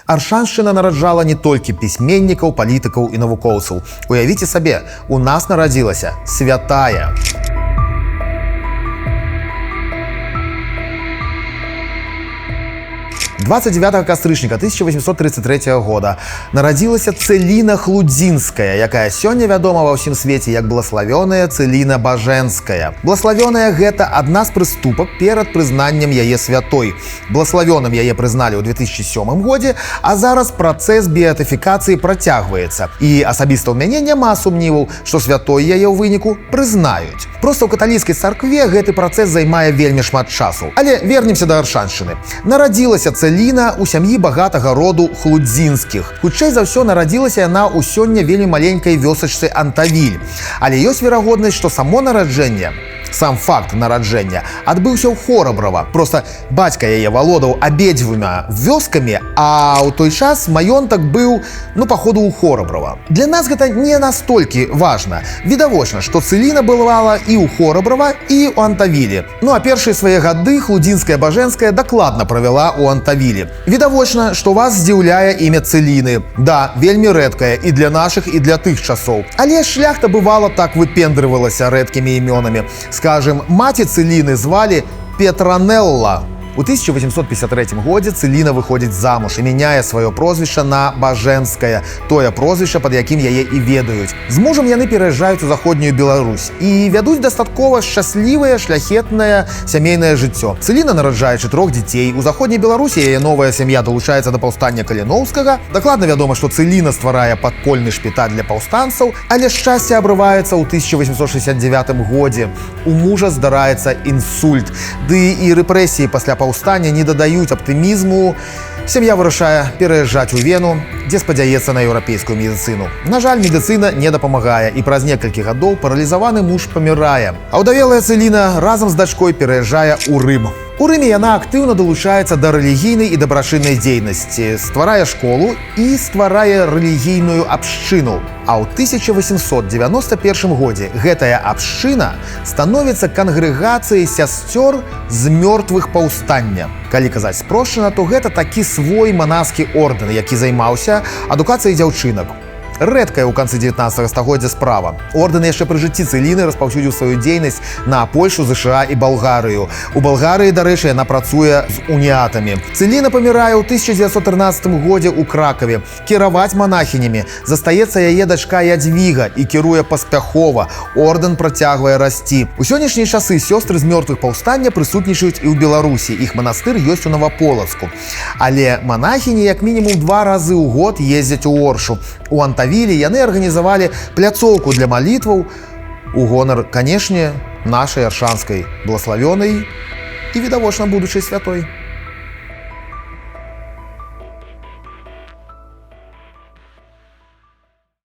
Аршаншчына нараджала не толькі пісьменнікаў, палітыкаў і навукоўцаў. Уявіце сабе, у нас нарадзілася святая. 29 кастрычніка 1833 года нарадзілася Цэліна Хлудзінская, якая сёння вядома ва ўсім свеце як блаславёная Цэліна Бажэнская. Блаславёная гэта адна з прыступак перад прызнаннем яе святой. Блаславёным яе прызналі ў 2007 годзе, а зараз працэс беатыфікацыі працягваецца. І асабіста ў мяне няма сумніваў, што святой яе ў выніку прызнаюць. Проста ў каталіцкай царкве гэты працэс займае вельмі шмат часу. Але вернемся да Аршаншчыны. Нарадзілася Цэліна у сям'і багатага роду Хлудзінскіх. Хутчэй за ўсё нарадзілася яна ў сёння вельмі маленькай вёсачцы Антавіль. Але ёсць верагоднасць, што само нараджэнне, сам факт нараджэння адбыўся ў Хорабрава. Проста бацька яе валодаў абедзвюма вёскамі, а ў той час маёнтак быў, паходу, ў Хорабрава. Для нас гэта не настолькі важна. Відавочна, што Цэліна бывала і ў Хорабрава, і ў Антавілі. А першыя свае гады Хлудзінская Бажэнская дакладна правяла ў Антавілі. Відавочна, што вас здзіўляе імя Цэліны. Да, вельмі рэдкае і для нашых, і для тых часоў. Але шляхта бывала так выпендрывалася рэдкімі імёнамі. Скажем, маці Цэліны звалі Петранелла. У 1853 годзе Цэліна выходзіць замуж і мяняе сваё прозвішча на Бажэнская, тое прозвішча, пад якім яе і ведаюць. З мужам яны пераязджаюць у заходнюю Беларусь і вядуць дастаткова шчаслівае, шляхетнае сямейнае жыццё. Цэліна нараджае 4 дзяцей. У заходняй Беларусі яе новая сям'я далучаецца да паўстання Каліноўскага. Дакладна вядома, што Цэліна стварае падпольны шпіталь для паўстанцаў, але шчасце абрываецца ў 1869 годзе. У мужа здараецца інсульт, ды і рэпрэсіі пасля паўстання не дадаюць аптымізму. Сям'я вырашае пераязджаць у Вену, дзе спадзяецца на еўрапейскую медыцыну. На жаль, медыцына не дапамагае, і праз некалькі гадоў паралізаваны муж памірае. Аўдавелая Цэліна разам з дачкой пераязджае ў Рым. У Рыме яна актыўна далучаецца да рэлігійнай і дабрачыннай дзейнасці, стварае школу і стварае рэлігійную абшчыну. А ў 1891 годзе гэтая абшчына становіцца кангрэгацыяй сясцёр з мёртвых паўстання. Калі казаць спрошчана, то гэта такі свой манаскі ордэн, які займаўся адукацыяй дзяўчынак. Рэдкая ў канцы 19 стагоддзя справа. Ордэн яшчэ пры жыцці Цэліны распаўсюдзіў сваю дзейнасць на Польшу, ЗША і Балгарыю. У Балгарыі, дарэчы, яна працуе з уніатамі. Цэліна памірае ў 1913 годзе ў Кракаве. Кіраваць манахінямі застаецца яе дачка Ядвіга і кіруе паспяхова. Ордэн працягвае расці. У сённяшнія часы сёстры з мёртвых паўстання прысутнічаюць і ў Беларусі. Іх манастыр ёсць у Новаполацку. Але манахіні як мінімум 2 разы ў год ездзяць у Оршу. У Антавілі яны арганізавалі пляцоўку для малітваў у гонар, канешне, нашай аршанскай блаславёнай і відавочна будучай святой.